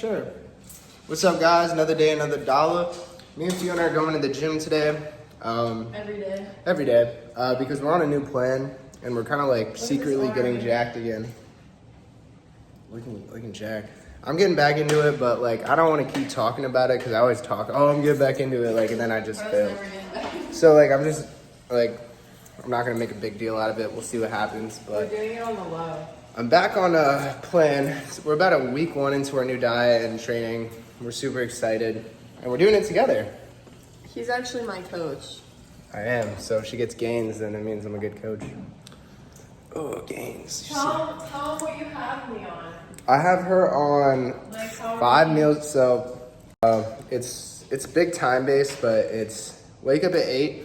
sure. What's up, guys? Another day, another dollar. Me and Fiona are going to the gym today. Every day. Because we're on a new plan, and we're kind of like secretly getting jacked again. Looking jacked. I'm getting back into it, but like I don't want to keep talking about it because I always talk. Oh, I'm getting back into it, like, and then I just fail. So like I'm just like I'm not gonna make a big deal out of it. We'll see what happens. But we're doing it on the low. I'm back on a plan. We're about a week one into our new diet and training. We're super excited, and we're doing it together. He's actually my coach. I am. So if she gets gains, then it means I'm a good coach. Oh, gains. Tell him what you have me on. I have her on 5 meals. So it's big time based, but it's wake up at 8,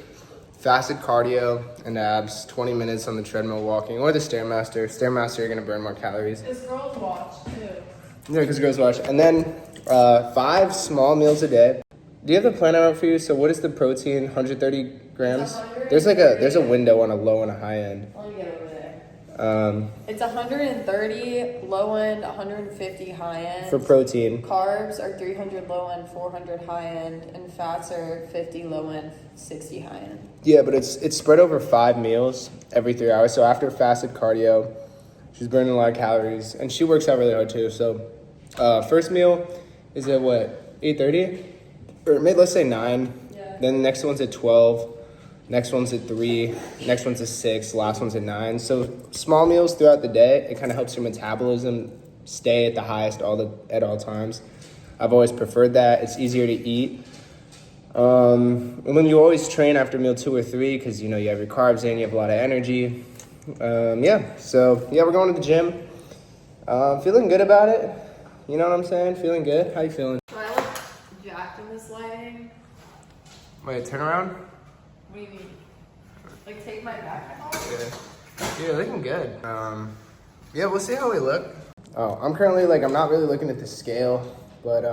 fasted cardio and abs, 20 minutes on the treadmill walking, or the Stairmaster. Stairmaster, you're gonna burn more calories. This girls watch too. Yeah, because girls watch. And then 5 small meals a day. Do you have the plan out for you? So what is the protein? 130 grams? There's a window on a low and a high end. Let me get over there. It's 130 low end, 150 high end. For protein. Carbs are 300 low end, 400 high end, and fats are 50 low end, 60 high end. Yeah, but it's spread over 5 meals every 3 hours. So after fasted cardio, she's burning a lot of calories, and she works out really hard too. So first meal is at what, 8:30? Or maybe let's say 9. Yeah. Then the next one's at 12. Next one's at 3. Next one's at 6. Last one's at 9. So small meals throughout the day. It kind of helps your metabolism stay at the highest at all times. I've always preferred that. It's easier to eat. And then you always train after meal 2 or 3 because you have your carbs in. You have a lot of energy. So we're going to the gym. Feeling good about it. You know what I'm saying? Feeling good. How you feeling? Do I look jacked in this lighting? Wait, turn around. What do you mean? Like take my backpack off? Yeah, you're looking good. We'll see how we look. Oh, I'm currently I'm not really looking at the scale, but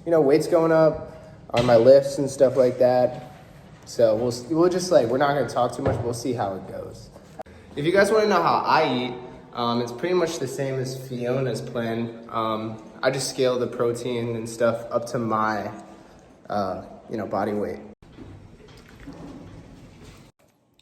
weight's going up on my lifts and stuff like that. So we'll just we're not gonna talk too much. We'll see how it goes. If you guys want to know how I eat, it's pretty much the same as Fiona's plan. I just scale the protein and stuff up to my body weight.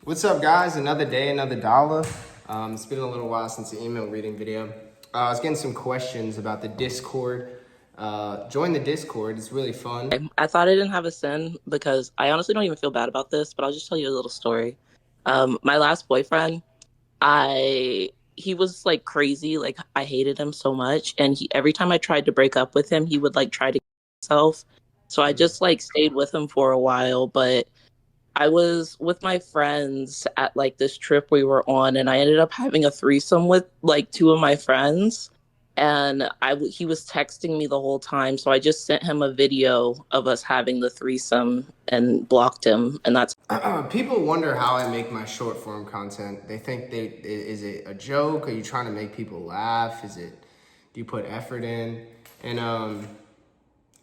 What's up, guys? Another day, another dollar. It's been a little while since the email reading video. I was getting some questions about the Discord. Join the Discord. It's really fun. I thought I didn't have a sin because I honestly don't even feel bad about this, but I'll just tell you a little story. My last boyfriend, he was crazy. I hated him so much. And every time I tried to break up with him, he would try to kill himself. So I just stayed with him for a while, but I was with my friends at this trip we were on, and I ended up having a threesome with 2 of my friends, and he was texting me the whole time. So I just sent him a video of us having the threesome and blocked him, and that's. People wonder how I make my short form content. They think is it a joke? Are you trying to make people laugh? Do you put effort in? And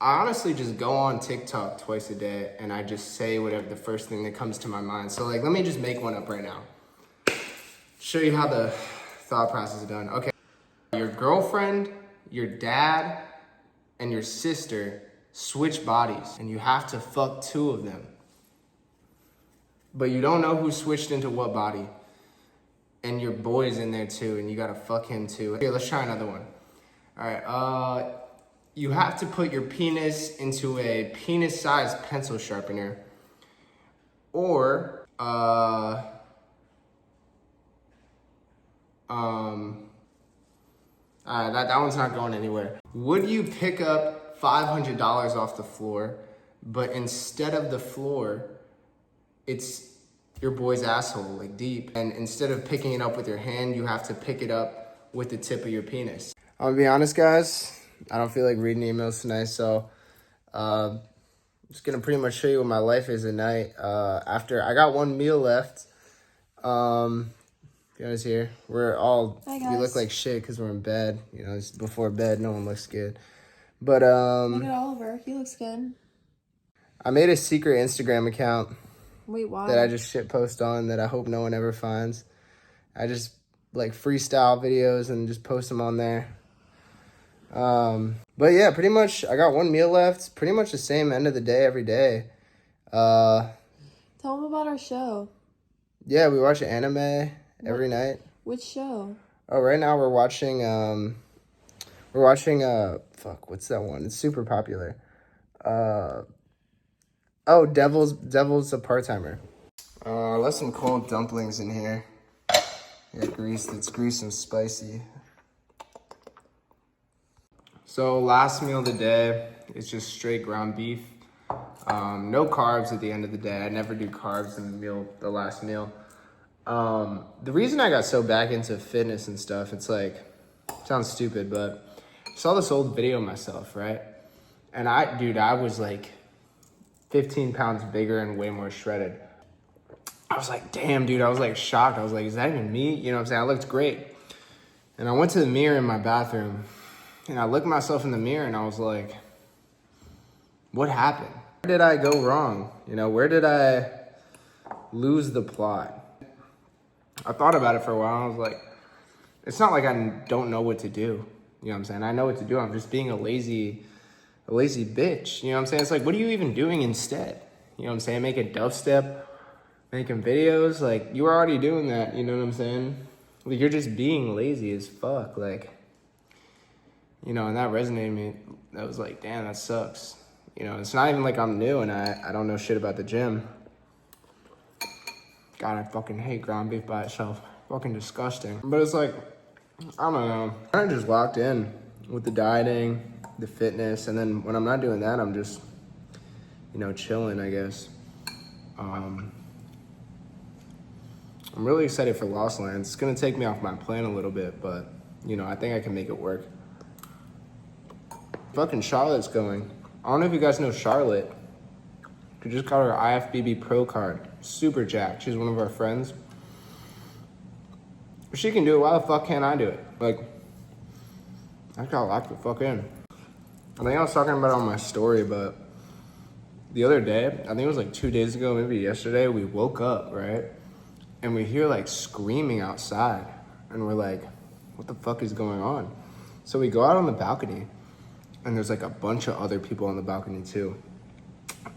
I honestly just go on TikTok twice a day and I just say whatever the first thing that comes to my mind. So let me just make one up right now. Show you how the thought process is done. Okay. Your girlfriend, your dad, and your sister switch bodies and you have to fuck 2 of them. But you don't know who switched into what body. And your boy's in there too and you gotta fuck him too. Here, let's try another one. All right, you have to put your penis into a penis-sized pencil sharpener, or that one's not going anywhere. Would you pick up $500 off the floor, but instead of the floor, it's your boy's asshole, deep, and instead of picking it up with your hand, you have to pick it up with the tip of your penis? I'm gonna be honest, guys. I don't feel like reading emails tonight, so I'm just gonna pretty much show you what my life is at night. After I got 1 meal left. Fiona's here. We look like shit because we're in bed. It's before bed. No one looks good. But look at Oliver. He looks good. I made a secret Instagram account. Wait, why? That I just shit post on that I hope no one ever finds. I just freestyle videos and just post them on there. But yeah, pretty much I got one meal left. It's pretty much the same end of the day every day. Tell them about our show. Yeah, we watch anime every night. Which show? Oh, right now we're watching fuck, what's that one? It's super popular. Oh, Devil's a part-timer. I left some cold dumplings in here. Yeah, it's greased and spicy. So last meal of the day is just straight ground beef. No carbs at the end of the day. I never do carbs in the last meal. The reason I got so back into fitness and stuff, it's like, sounds stupid, but I saw this old video of myself, right? And I was like 15 pounds bigger and way more shredded. I was like, damn, dude, I was like shocked. I was like, is that even me? You know what I'm saying? I looked great. And I went to the mirror in my bathroom and I looked myself in the mirror and I was like, what happened? Where did I go wrong? You know, where did I lose the plot? I thought about it for a while. I was like, it's not like I don't know what to do. You know what I'm saying? I know what to do. I'm just being a lazy bitch. You know what I'm saying? It's like, what are you even doing instead? You know what I'm saying? Making dubstep, making videos. Like, you were already doing that. You know what I'm saying? Like, you're just being lazy as fuck. Like, you know, and that resonated with me. That was like, damn, that sucks. You know, it's not even like I'm new and I don't know shit about the gym. God, I fucking hate ground beef by itself. Fucking disgusting. But it's like, I don't know. I'm kind of just locked in with the dieting, the fitness, and then when I'm not doing that, I'm just, you know, chilling, I guess. I'm really excited for Lost Lands. It's gonna take me off my plan a little bit, but, you know, I think I can make it work. Fucking Charlotte's going. I don't know if you guys know Charlotte. We just got her IFBB Pro card. Super jacked. She's one of our friends. If she can do it, why the fuck can't I do it? Like, I got locked the fuck in. I think I was talking about it on my story, but the other day, I think it was like 2 days ago, maybe yesterday, we woke up, right? And we hear like screaming outside. And we're like, what the fuck is going on? So we go out on the balcony and there's like a bunch of other people on the balcony too.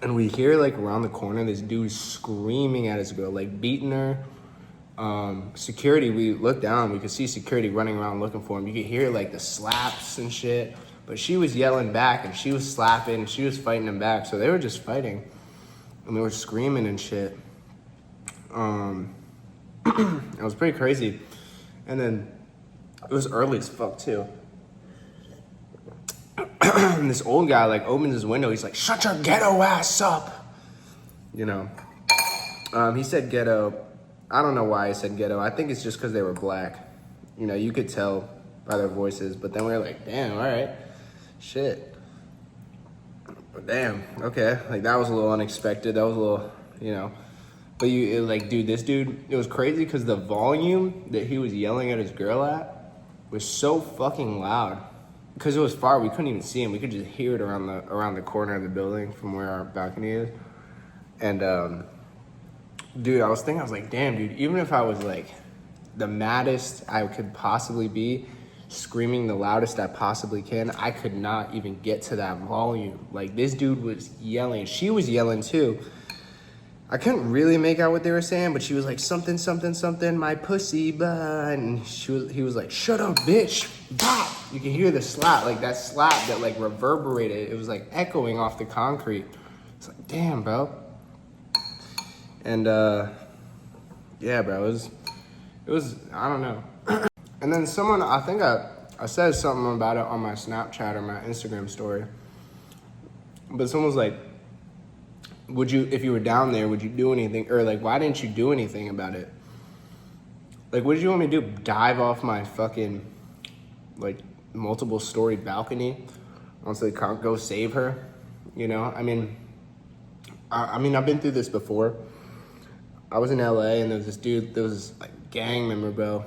And we hear like around the corner, this dude screaming at his girl, like beating her. Security, we looked down, we could see security running around looking for him. You could hear like the slaps and shit, but she was yelling back and she was slapping and she was fighting him back. So they were just fighting and they were screaming and shit. It was pretty crazy. And then it was early as fuck too. And this old guy like opens his window. He's like, shut your ghetto ass up. You know, he said ghetto. I don't know why he said ghetto. I think it's just because they were black. You know, you could tell by their voices. But then we were like, damn, all right, shit. Damn, okay. Like, that was a little unexpected. That was a little, you know. But this dude, it was crazy because the volume that he was yelling at his girl at was so fucking loud. Because it was far, we couldn't even see him. We could just hear it around the corner of the building from where our balcony is. And, dude, I was like, damn, dude, even if I was like the maddest I could possibly be, screaming the loudest I possibly can, I could not even get to that volume. Like, this dude was yelling. She was yelling too. I couldn't really make out what they were saying, but she was like, something, something, something, my pussy, blah. And he was like, shut up, bitch, bop. You can hear the slap, like that slap that like reverberated. It was like echoing off the concrete. It's like, damn, bro. And yeah, bro, it was, I don't know. And then someone, I think I said something about it on my Snapchat or my Instagram story. But someone was like, if you were down there, would you do anything? Or like, why didn't you do anything about it? Like, what did you want me to do? Dive off my fucking, like, multiple story balcony once they can't go save her? You know, I mean, I've been through this before. I was in LA and there was this like gang member, bro.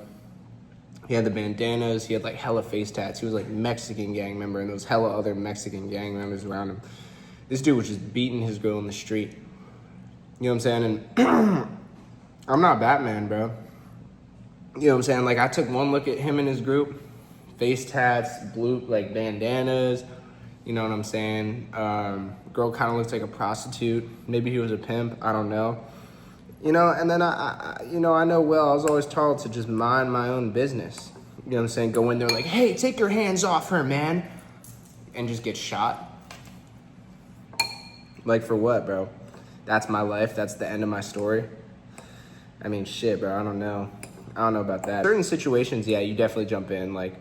He had the bandanas, he had like hella face tats. He was like Mexican gang member and there was hella other Mexican gang members around him. This dude was just beating his girl in the street. You know what I'm saying? And I'm not Batman, bro. You know what I'm saying? Like, I took one look at him and his group, face tats, blue, like bandanas, you know what I'm saying? Girl kind of looks like a prostitute. Maybe he was a pimp, I don't know. You know, and then I know well, I was always taught to just mind my own business. You know what I'm saying? Go in there like, hey, take your hands off her, man. And just get shot. Like for what, bro? That's my life, that's the end of my story. I mean, shit, bro, I don't know about that. Certain situations, yeah, you definitely jump in, like,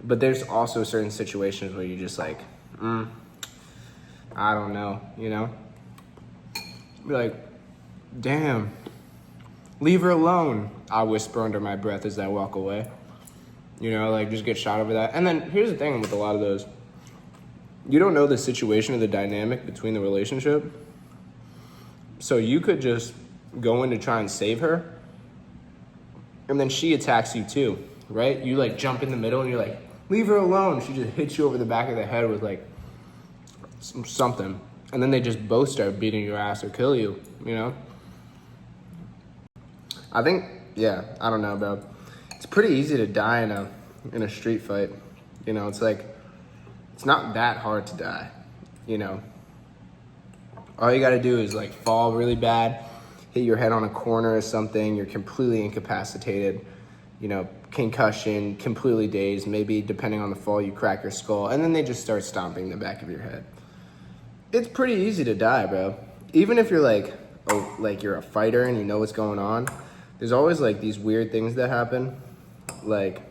but there's also certain situations where you just like, I don't know, you know? Be like, damn, leave her alone, I whisper under my breath as I walk away. You know, like, just get shot over that. And then here's the thing with a lot of those. You don't know the situation or the dynamic between the relationship. So you could just go in to try and save her, and then she attacks you too, right? You like jump in the middle and you're like, leave her alone. She just hits you over the back of the head with like something. And then they just both start beating your ass or kill you, you know? I think, yeah, I don't know, bro. It's pretty easy to die in a street fight. You know, it's like, it's not that hard to die, you know? All you gotta do is like fall really bad, hit your head on a corner or something, you're completely incapacitated, you know, concussion, completely dazed, maybe depending on the fall you crack your skull, and then they just start stomping the back of your head. It's pretty easy to die, bro. Even if you're like, oh, like you're a fighter and you know what's going on, there's always like these weird things that happen. Like,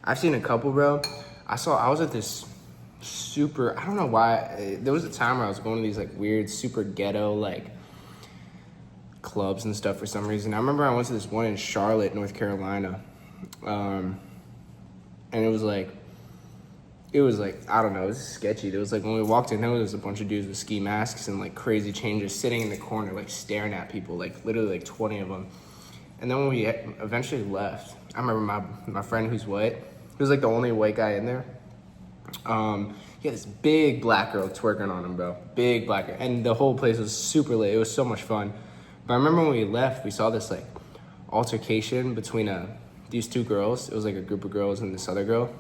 I've seen a couple, bro. I was at this super, I don't know why, there was a time where I was going to these like weird, super ghetto, like clubs and stuff for some reason. I remember I went to this one in Charlotte, North Carolina. And it was like, I don't know, it was sketchy. It was like when we walked in there was a bunch of dudes with ski masks and like crazy changes sitting in the corner, like staring at people, like literally like 20 of them. And then when we eventually left, I remember my friend who's white, he was like the only white guy in there. He had this big black girl twerking on him, bro. Big black girl. And the whole place was super lit. It was so much fun. But I remember when we left, we saw this like altercation between these two girls. It was like a group of girls and this other girl.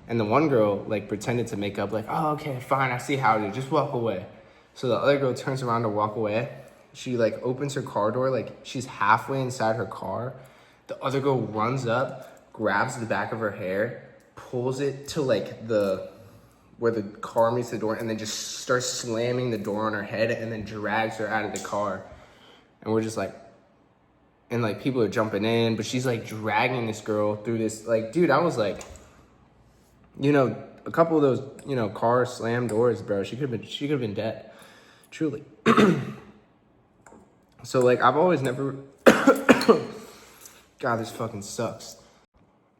And the one girl like pretended to make up like, oh, okay, fine, I see how it is, just walk away. So the other girl turns around to walk away. She like opens her car door, like she's halfway inside her car. The other girl runs up, grabs the back of her hair, pulls it to like where the car meets the door, and then just starts slamming the door on her head and then drags her out of the car. And we're just like, and like people are jumping in, but she's like dragging this girl through this, like, dude, I was like, you know, a couple of those, you know, car slam doors, bro, she could have been dead, truly. So like, I've always never, God, this fucking sucks.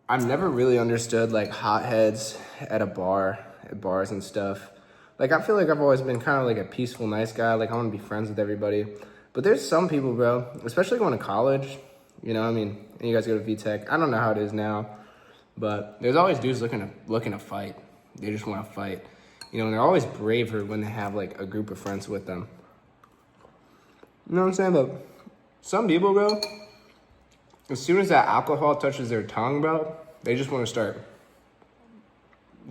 I've never really understood like hotheads at bars and stuff. Like, I feel like I've always been kind of like a peaceful, nice guy. Like, I want to be friends with everybody. But there's some people, bro, especially going to college, you know, I mean, and you guys go to VTech. I don't know how it is now, but there's always dudes looking to fight. They just want to fight, you know, and they're always braver when they have like a group of friends with them. You know what I'm saying? But some people, bro, as soon as that alcohol touches their tongue, bro, they just want to start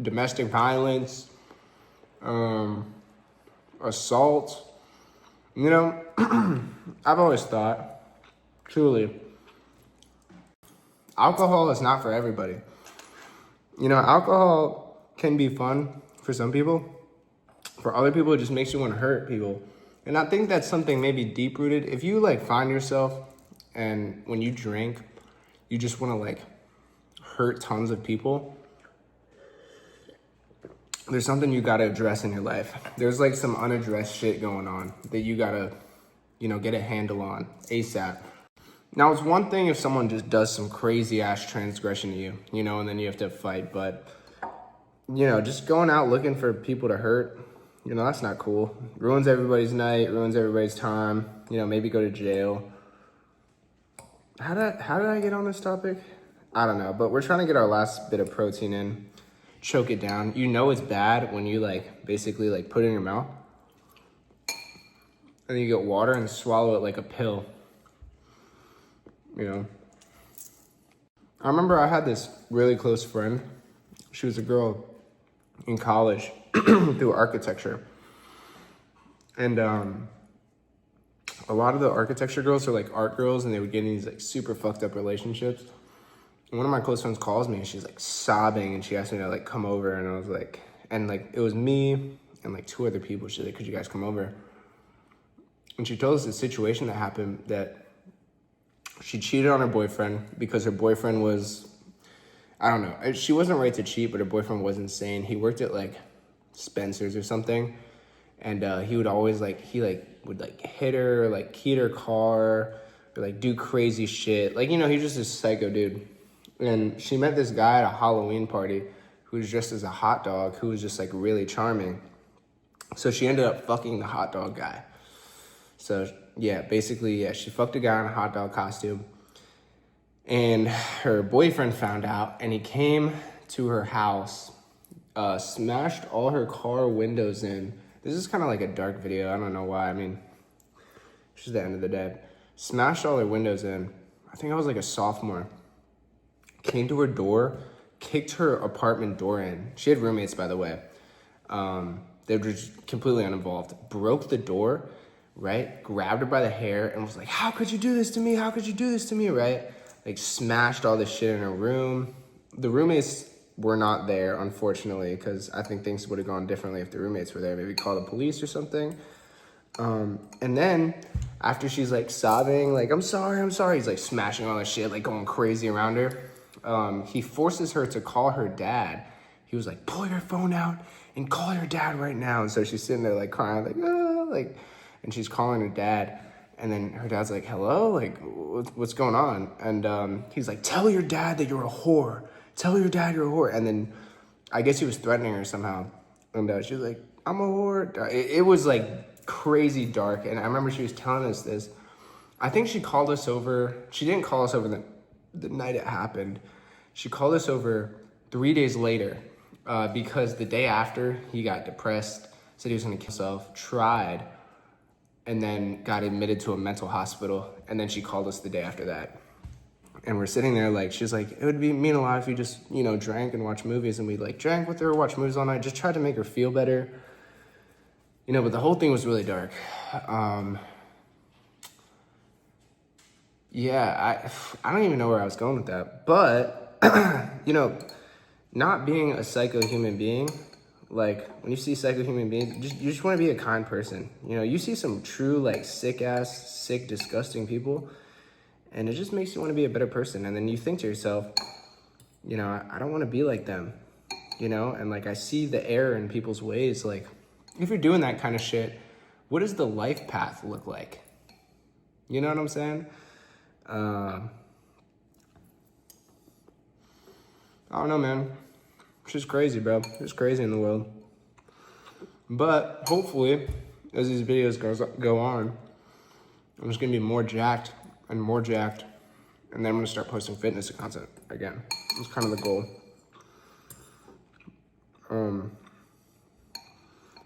domestic violence, assault. You know, I've always thought, truly, alcohol is not for everybody. You know, alcohol can be fun for some people. For other people, it just makes you want to hurt people. And I think that's something maybe deep-rooted. If you, like, find yourself and when you drink, you just want to, like, hurt tons of people, there's something you got to address in your life. There's, like, some unaddressed shit going on that you got to, you know, get a handle on ASAP. Now, it's one thing if someone just does some crazy-ass transgression to you, you know, and then you have to fight. But, you know, just going out looking for people to hurt, you know, that's not cool. Ruins everybody's night, ruins everybody's time. You know, maybe go to jail. How did I get on this topic? I don't know, but we're trying to get our last bit of protein in. Choke it down. You know it's bad when you, like, basically, like, put it in your mouth. And then you get water and swallow it like a pill. You know? I remember I had this really close friend. She was a girl in college through architecture. And a lot of the architecture girls are like art girls, and they would get in these like super fucked up relationships. And one of my close friends calls me and she's like sobbing, and she asked me to like come over, and I was like, and like it was me and like 2 other people. She's like, could you guys come over? And she told us the situation that happened, that she cheated on her boyfriend because her boyfriend was, I don't know, she wasn't right to cheat, but her boyfriend was insane. He worked at like Spencer's or something, and he would always like, would like hit her, like key her car, or like do crazy shit. Like, you know, he's just a psycho dude. And she met this guy at a Halloween party who was dressed as a hot dog, who was just like really charming. So she ended up fucking the hot dog guy. So yeah, basically, yeah, she fucked a guy in a hot dog costume. And her boyfriend found out, and he came to her house, smashed all her car windows in. This is kind of like a dark video. I don't know why. I mean, it's just the end of the day. Smashed all her windows in. I think I was like a sophomore. Came to her door, kicked her apartment door in. She had roommates, by the way. They were just completely uninvolved. Broke the door, right? Grabbed her by the hair and was like, how could you do this to me? How could you do this to me, right? Like smashed all this shit in her room. The roommates were not there, unfortunately, because I think things would have gone differently if the roommates were there. Maybe call the police or something. And then after she's like sobbing, like, I'm sorry, he's like smashing all this shit, like going crazy around her. He forces her to call her dad. He was like, pull your phone out and call your dad right now. And so she's sitting there like crying, like, ah, like, and she's calling her dad. And then her dad's like, hello, like, what's going on? And he's like, tell your dad that you're a whore. Tell your dad you're a whore. And then I guess he was threatening her somehow. And she was like, I'm a whore. It was like crazy dark. And I remember she was telling us this. I think she called us over. She didn't call us over the night it happened. She called us over 3 days later because the day after he got depressed, said he was going to kill himself, tried, and then got admitted to a mental hospital. And then she called us the day after that. And we're sitting there like, she's like, it would mean a lot if you just, you know, drank and watched movies. And we like drank with her, watched movies all night, just tried to make her feel better. You know, but the whole thing was really dark. Yeah, I don't even know where I was going with that. But, you know, not being a psycho human being, like when you see psycho human beings, you just want to be a kind person. You know, you see some true like sick, disgusting people, and it just makes you want to be a better person. And then you think to yourself, you know, I don't want to be like them, you know? And like I see the error in people's ways. Like if you're doing that kind of shit, what does the life path look like? You know what I'm saying? I don't know, man. It's just crazy, bro. It's crazy in the world. But hopefully, as these videos go on, I'm just gonna be more jacked, and then I'm gonna start posting fitness content again. It's kind of the goal.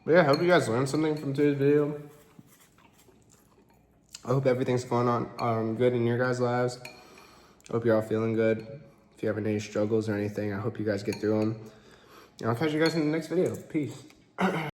But yeah, I hope you guys learned something from today's video. I hope everything's going on good in your guys' lives. I hope you're all feeling good. If you have any struggles or anything, I hope you guys get through them. And I'll catch you guys in the next video. Peace.